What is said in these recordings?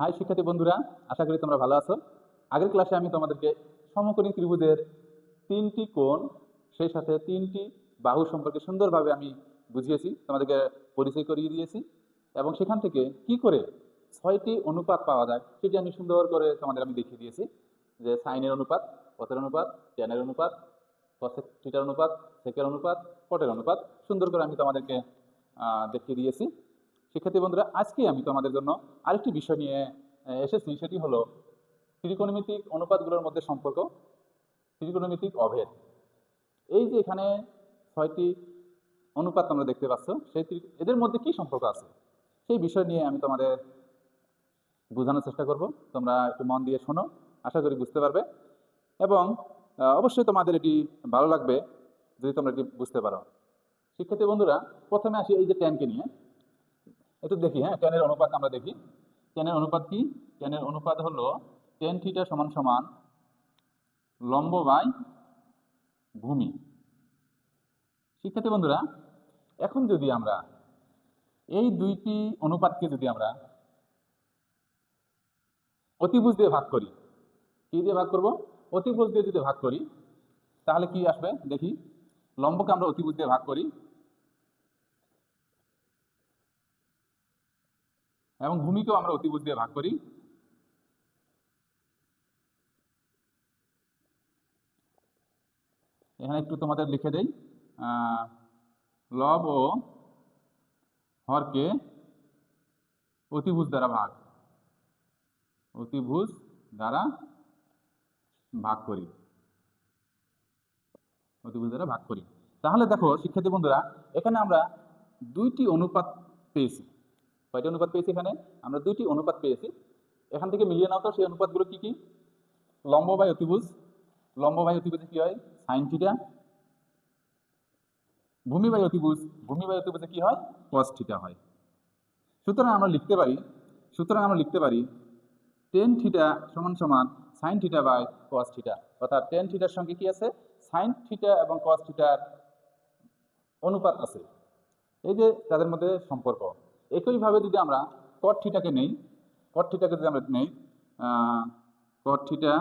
High শিক্ষার্থী বন্ধুরা, আশা করি তোমরা ভালো আছো। আগের ক্লাসে আমি তোমাদেরকে সমকোণী ত্রিভুজের তিনটি কোণ, সেই সাথে তিনটি বাহু সম্পর্কে সুন্দরভাবে আমি বুঝিয়েছি, তোমাদেরকে পরিচয় করিয়ে দিয়েছি এবং সেখান থেকে কি করে 6টি অনুপাত পাওয়া যায় সেটি আমি সুন্দর করে তোমাদের আমি দেখিয়ে দিয়েছি। যে সাইনের অনুপাত, কসের অনুপাত, ট্যানের অনুপাত, কসেক থিটার অনুপাত, সেকের অনুপাত, কটের অনুপাত সুন্দর করে আমি তোমাদেরকে দেখিয়ে দিয়েছি। শিক্ষার্থী বন্ধুরা, আজকে আমি তোমাদের জন্য আরেকটি বিষয় নিয়ে এসেছি, সেটি হলো ত্রিকোণমিতিক অনুপাতগুলোর মধ্যে সম্পর্ক, ত্রিকোণমিতিক অভেদ। এই যে এখানে 6টি অনুপাত তোমরা দেখতে পাচ্ছ, সেই এদের মধ্যে কি সম্পর্ক আছে সেই বিষয় নিয়ে আমি তোমাদের বোঝানোর চেষ্টা করব। তোমরা একটু মন দিয়ে শোনো, আশা করি বুঝতে পারবে এবং অবশ্যই তোমাদের এটি ভালো লাগবে যদি তোমরা এটি বুঝতে পারো। শিক্ষার্থী বন্ধুরা, প্রথমে আসি এই যে ট্যানকে নিয়ে একটু দেখি। হ্যাঁ, ট্যানের অনুপাত আমরা দেখি। ট্যানের অনুপাত কি? ট্যানের অনুপাত হলো ট্যান থিটা সমান সমান লম্ব বাই ভূমি। শিক্ষার্থী বন্ধুরা, এখন যদি আমরা এই দুইটি অনুপাতকে যদি আমরা অতিভুজ দিয়ে ভাগ করি, কি দিয়ে ভাগ করব? অতিভুজ দিয়ে যদি ভাগ করি তাহলে কি আসবে দেখি। লম্বকে আমরা অতিভুজ দিয়ে ভাগ করি এবং ভূমিকেও আমরা অতিভুজ দিয়ে ভাগ করি। এখানে একটু তোমাদের লিখে দেই, লব ও হরকে অতিভুজ দ্বারা ভাগ, অতিভুজ দ্বারা ভাগ করি, অতিভুজ দ্বারা ভাগ করি। তাহলে দেখো শিক্ষার্থী বন্ধুরা, এখানে আমরা দুইটি অনুপাত পেয়েছি। কয়টি অনুপাত পেয়েছি? এখানে আমরা দুইটি অনুপাত পেয়েছি। এখান থেকে মিলিয়ে নাও তো সেই অনুপাতগুলো কি কি। লম্ব বাই অতিভুজ, লম্ব বাই অতিভুজে কি হয়? Sine theta. ভূমি বাই অতিভুজ, ভূমি বাই অতিভুজে কি হয়? কস থিটা হয়। সুতরাং আমরা লিখতে পারি টেন থিটা সমান সমান sine theta by cos theta, অর্থাৎ টেন থিটার সঙ্গে কি আছে? সাইন থিটা এবং কস থিটার অনুপাত আছে। এই যে তাদের মধ্যে সম্পর্ক। একইভাবে যদি আমরা কট থিটাকে নেই, কট থিটাকে যদি আমরা নেই, কট থিটা,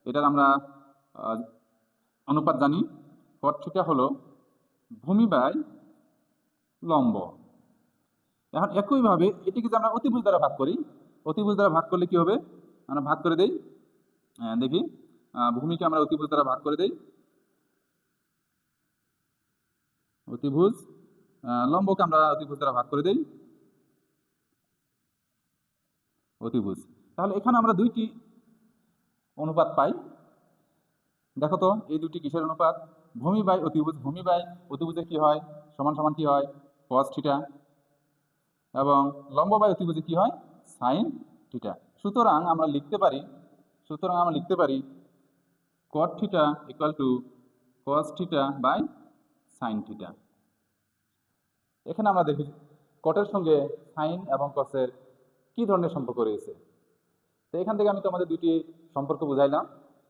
এটার আমরা অনুপাত জানি। কট থিটা হলো ভূমি বাই লম্ব। এখন একইভাবে এটিকে যদি আমরা অতিভুজ দ্বারা ভাগ করি, অতিভুজ দ্বারা ভাগ করলে কি হবে? আমরা ভাগ করে দেই, দেখি। ভূমিকে আমরা অতিভুজ দ্বারা ভাগ করে দেই, অতিভুজ। লম্বকে আমরা অতিভুজ দ্বারা ভাগ করে দেই, অতিভুজ। তাহলে এখানে আমরা দুইটি অনুপাত পাই। দেখো তো এই দুটি কিসের অনুপাত? ভূমি বাই অতিভুজ। ভূমি বাই অতিভুজে কি হয়? সমান সমান কি হয়? Cos theta. এবং লম্ব বাই অতিভুজে কি হয়? Sine theta. সুতরাং আমরা লিখতে পারি cot theta equal to cos theta by sine theta. এখানে আমরা দেখি কটের সঙ্গে সাইন এবং কসের কি ধরনের সম্পর্ক রয়েছে। তো এখান থেকে আমি তোমাদের দুটি সম্পর্ক বুঝাইলাম।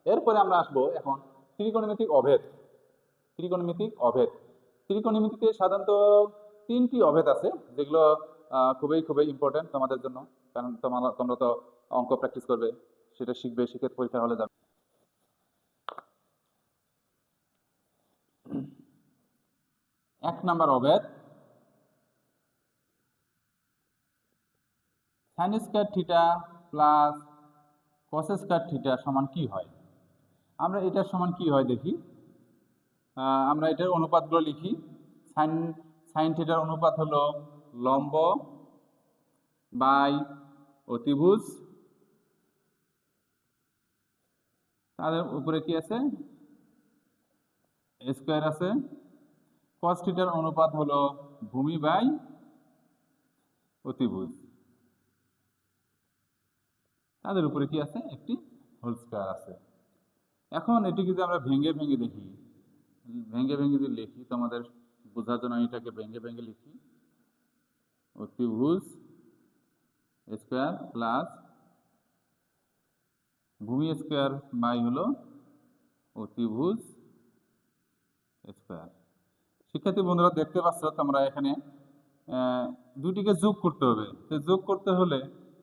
এরপরে আমরা আসবো এখন ত্রিকোণমিতিক অভেদ। ত্রিকোণমিতিক অভেদ, ত্রিকোণমিতিতে সাধারণত তিনটি অভেদ আছে, যেগুলো খুবই খুবই ইম্পর্টেন্ট তোমাদের জন্য, কারণ তোমরা তো অঙ্ক প্র্যাকটিস করবে, সেটা শিখবে, শিখে পরীক্ষা হলে যাবে। এক নাম্বার অভেদ, sine square theta plus cos square theta সমান কি হয়? আমরা এটার সমান কি হয় দেখি। আমরা এটার অনুপাতগুলো লিখি। সাইন সাইন থিটার অনুপাত হলো লম্ব বাই অতিভুজ, তাদের উপরে কি আছে? স্কয়ার আছে। কস থিটার অনুপাত হলো ভূমি বাই অতিভুজ, তাদের উপরে কি আছে? একটি হোল স্কয়ার আছে। এখন এটি যদি আমরা ভেঙে ভেঙে দেখি, ভেঙে ভেঙে যদি লিখি তোমাদের বোঝার জন্য এটাকে ভেঙে ভেঙে লিখি। অতিভুজ স্কয়ার প্লাস ভূমি স্কয়ার বাই হলো অতিভুজ স্কয়ার। শিক্ষার্থী বন্ধুরা, দেখতে পাচ্ছ তোমরা এখানে দুটিকে যোগ করতে হবে। তো যোগ করতে হলে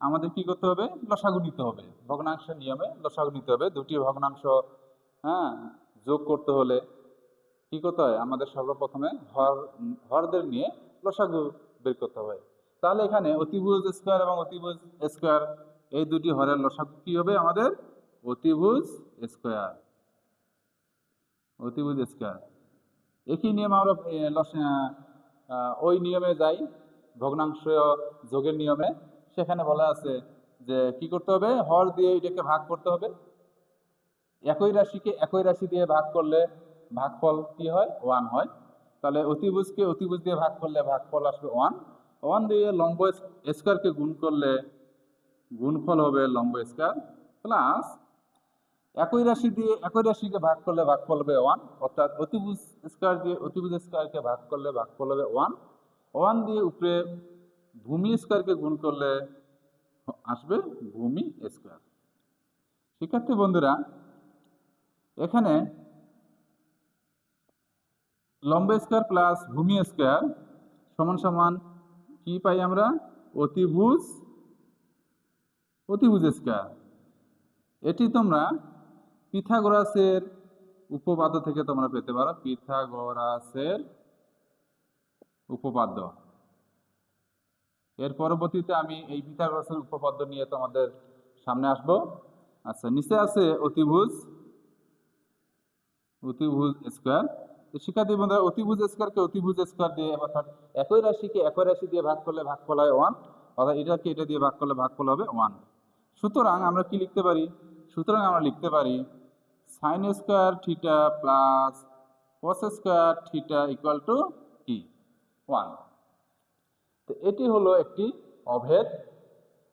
আমাদের কি করতে হবে, লসাগু নিতে হবে। ভগ্নাংশের নিয়মে লসাগু নিতে হবে। দুটি ভগ্নাংশ হ্যাঁ যোগ করতে হলে কি করতে হয়, আমাদের সর্বপ্রথমে হরদের নিয়ে লসাগু বের করতে হবে। তাহলে এখানে অতিভুজ স্কয়ার এবং অতিভুজ স্কয়ার এই দুটি হরের লসাগু কি হবে আমাদের, অতিভুজ স্কয়ার। অতিভুজ স্কয়ার একই নিয়ম আমরা ওই নিয়মে যাই, ভগ্নাংশ যোগের নিয়মে। সেখানে বলা আছে যে কি করতে হবে, হর দিয়ে এটাকে ভাগ করতে হবে। একই রাশিকে একই রাশি দিয়ে ভাগ করলে ভাগফল কি হয়, 1 হয়। তাহলে অতিভুজকে অতিভুজ দিয়ে ভাগ করলে ভাগফল আসবে 1। 1 দিয়ে লম্ব স্কয়ারকে গুণ করলে গুণফল হবে লম্ব স্কয়ার, প্লাস একই রাশি দিয়ে একই রাশিকে ভাগ করলে ভাগফল হবে 1, অর্থাৎ অতিভুজ স্কয়ার দিয়ে অতিভুজ স্কয়ারকে ভাগ করলে ভাগফল হবে 1। 1 দিয়ে উপরে ভূমি স্কয়ারকে গুণ করলে আসবে ভূমি স্কয়ার। শিক্ষার্থী বন্ধুরা, এখানে লম্ব স্কয়ার প্লাস ভূমি স্কয়ার সমান সমান কি পাই আমরা, অতিভুজ অতিভুজ স্কয়ার। এটি তোমরা পিথাগোরাসের উপপাদ্য থেকে তোমরা পেতে পারো, পিথাগোরাসের উপপাদ্য। এর পরবর্তীতে আমি এই পিথাগোরাসের উপপাদ্য নিয়ে তোমাদের সামনে আসব। আচ্ছা, নিচে আছে অতিভুজ অতিভুজ স্কয়ার। শিক্ষার্থী বন্ধুরা, অতিভুজ স্কয়ারকে অতিভুজ স্কয়ার দিয়ে, অর্থাৎ একই রাশিকে একই রাশি দিয়ে ভাগ করলে ভাগফল হয় 1, অর্থাৎ এটাকে এটা দিয়ে ভাগ করলে ভাগফল হবে 1। সুতরাং আমরা কি লিখতে পারি, সুতরাং আমরা লিখতে পারি sign square theta plus cos square theta equal two কি, 1। তো এটি হলো একটি অভেদ,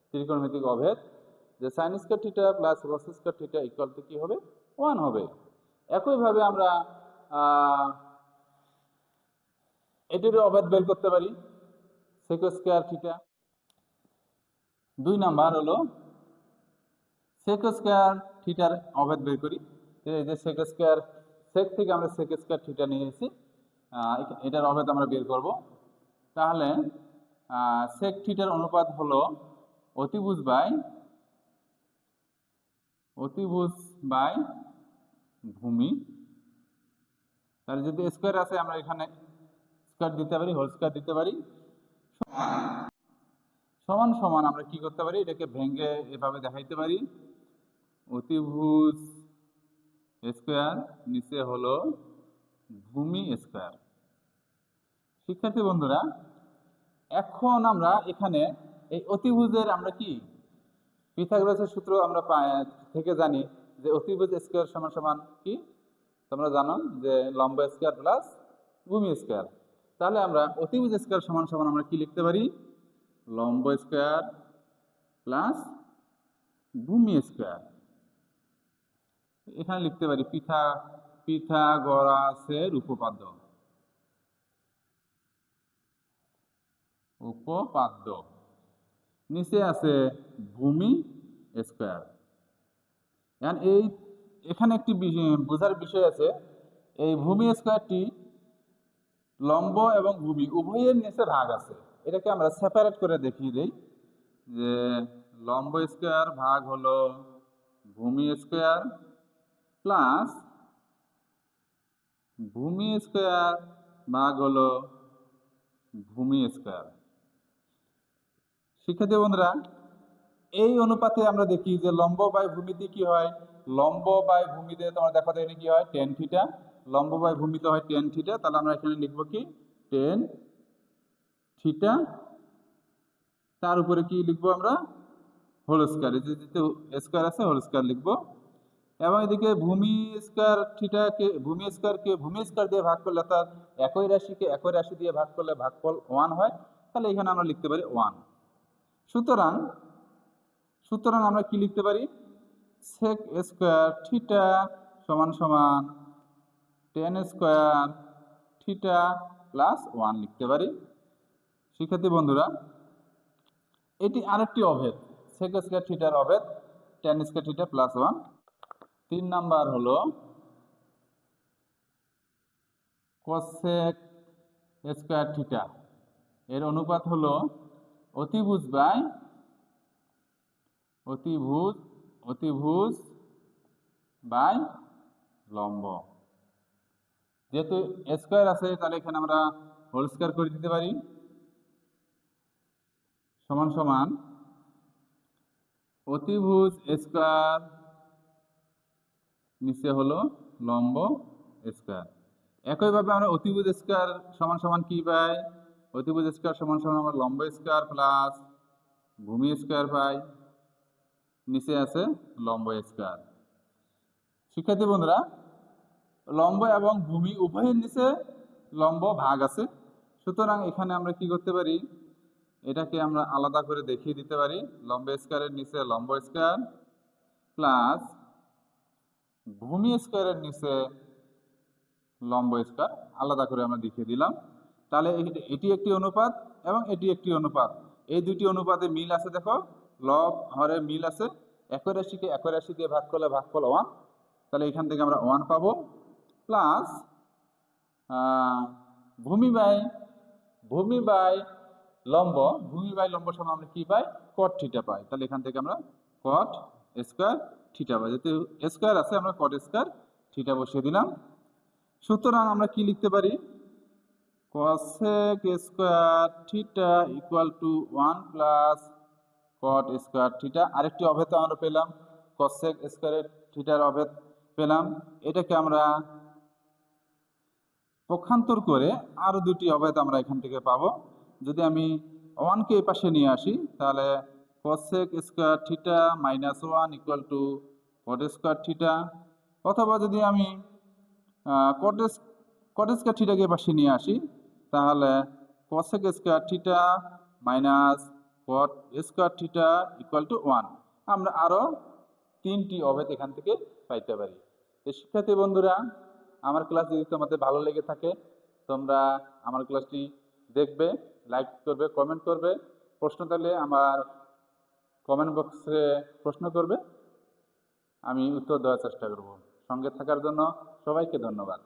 ত্রিকোণমিতিক অভেদ, যে sign square theta plus cos square theta equal two কি হবে, 1 হবে। একইভাবে আমরা এটিরও অভেদ বের করতে পারি, সেক স্কয়ার থিটা। 2 নাম্বার হলো সেক স্কয়ার থিটার অভেদ বের করি। এই যে সেক স্কয়ার, সেক থেকে আমরা সেক স্কয়ার থিটা নিয়েছি, এটার অভেদ আমরা বের করব। তাহলে সেক থিটার অনুপাত হলো অতিভুজ বাই ভূমি। তাহলে যদি স্কয়ার আছে আমরা এখানে স্কয়ার দিতে পারি, হোল স্কয়ার দিতে পারি। সমান সমান আমরা কি করতে পারি, এটাকে ভেঙে এভাবে দেখাইতে পারি, অতিভুজ স্কয়ার নিচে হলো ভূমি স্কয়ার। শিক্ষার্থী বন্ধুরা, এখন আমরা এখানে এই অতিভুজের আমরা কি পিথাগোরাসের সূত্র আমরা থেকে জানি যে অতিভুজ স্কয়ার সমান সমান কি, তোমরা জানো যে লম্ব স্কয়ার প্লাস ভূমি স্কয়ার। তাহলে আমরা অতিভুজ স্কয়ার সমান সমান আমরা কি লিখতে পারি, লম্ব স্কয়ার প্লাস ভূমি স্কয়ার। এখানে লিখতে পারি পিথাগোরাসের উপপাদ্য। নিচে আছে ভূমি স্কয়ার। এই এখানে একটি বোঝার বিষয় আছে, এই ভূমি স্কয়ারটি লম্ব এবং ভূমি উভয়ের নিচে ভাগ আছে। এটাকে আমরা সেপারেট করে দেখিয়ে দেই, যে লম্ব স্কয়ার ভাগ হলো ভূমি স্কয়ার প্লাস ভূমি স্কয়ার ভাগ হলো ভূমি স্কয়ার। শিক্ষার্থী বন্ধুরা, এই অনুপাতে আমরা দেখি যে লম্ব বাই ভূমিতে কি হয়, লম্ব বাই ভূমিতে তোমরা দেখো এখানে কি হয়, টেন থিটা। লম্ব বাই ভূমিতে হয় টেন থিটা। তাহলে আমরা এখানে লিখবো কি, টেন থিটা, তার উপরে কি লিখবো আমরা, হোল স্কয়ার। যেহেতু স্কয়ার আছে হোল স্কয়ার লিখবো। এবং এদিকে ভূমি স্কয়ার দিয়ে ভাগ করলে, অর্থাৎ একই রাশিকে একই রাশি দিয়ে ভাগ করলে ভাগফল 1 হয়। তাহলে এখানে আমরা লিখতে পারি 1। সুতরাং আমরা কি লিখতে পারি, সেক স্কয়ার থিটা সমান সমান টেন স্কয়ার থিটা প্লাস 1 লিখতে পারি। শিক্ষার্থী বন্ধুরা, এটি আরেকটি অভেদ, সেক স্কয়ার থিটার অভেদ, tan square theta plus 1। 3 number হলো কোসেক স্কয়ার থিটা, এর অনুপাত হলো অতিভুজ বাই অতিভুজ অতিভুজ বাই লম্ব। যেহেতু স্কোয়ার আছে তাহলে এখানে আমরা হোল স্কোয়ার করে দিতে পারি, সমান সমান অতিভুজ স্কোয়ার নিচে হলো লম্ব স্কোয়ার। একইভাবে আমরা অতিভুজ স্কোয়ার সমান সমান কি পাই? অতিভুজ স্কোয়ার সমান সমান আমরা লম্ব স্কোয়ার প্লাস ভূমি স্কোয়ার পাই, নিচে আছে লম্ব স্কোয়ার। শিক্ষার্থী বন্ধুরা, লম্ব এবং ভূমি উভয়ের নিচে লম্ব ভাগ আছে, সুতরাং এখানে আমরা কি করতে পারি, এটাকে আমরা আলাদা করে দেখিয়ে দিতে পারি। লম্ব স্কোয়ারের নিচে লম্ব স্কোয়ার প্লাস ভূমি স্কোয়ারের নিচে লম্ব স্কোয়ার আলাদা করে আমরা দেখিয়ে দিলাম। তাহলে এটি একটি অনুপাত এবং এটি একটি অনুপাত, এই দুটি অনুপাতে মিল আছে। দেখো লব হরে মিল আছে, একই রাশিকে একই রাশি দিয়ে ভাগ করলে ভাগফল 1, তাহলে এখান থেকে আমরা 1 পাবো। প্লাস ভূমি বাই লম্ব, ভূমি বাই লম্ব সমান আমরা কি পাই? কট থিটা পাই। তাহলে এখান থেকে আমরা কট স্কোয়ার থিটা পাই, যেহেতু স্কোয়ার আছে আমরা কট স্কোয়ার থিটা বসিয়ে দিলাম। সুতরাং আমরা কি লিখতে পারি? cosec square theta equal two 1 plus cot square theta. আরেকটি অভেদ আমরা পেলাম, cosec স্কোয়ারের থিটার অভেদ পেলাম। এটাকে আমরা পক্ষান্তর করে আরো দুটি অভেদ আমরা এখান থেকে পাবো। যদি আমি 1 কে এই পাশে নিয়ে আসি তাহলে cosec square theta minus 1 equal to cot square theta, অথবা যদি আমি কট স্কোয়ার থিটাকে পাশে নিয়ে আসি তাহলে cosec square theta minus cot square theta equal two 1। আমরা আরো 3টি অভেদ এখান থেকে পাইতে পারি। তো শিক্ষার্থী বন্ধুরা, আমার ক্লাস যদি তোমাদের ভালো লেগে থাকে তোমরা আমার ক্লাসটি দেখবে, লাইক করবে, কমেন্ট করবে। প্রশ্ন থাকলে আমার কমেন্ট বক্সে প্রশ্ন করবে, আমি উত্তর দেওয়ার চেষ্টা করব। সঙ্গে থাকার জন্য সবাইকে ধন্যবাদ।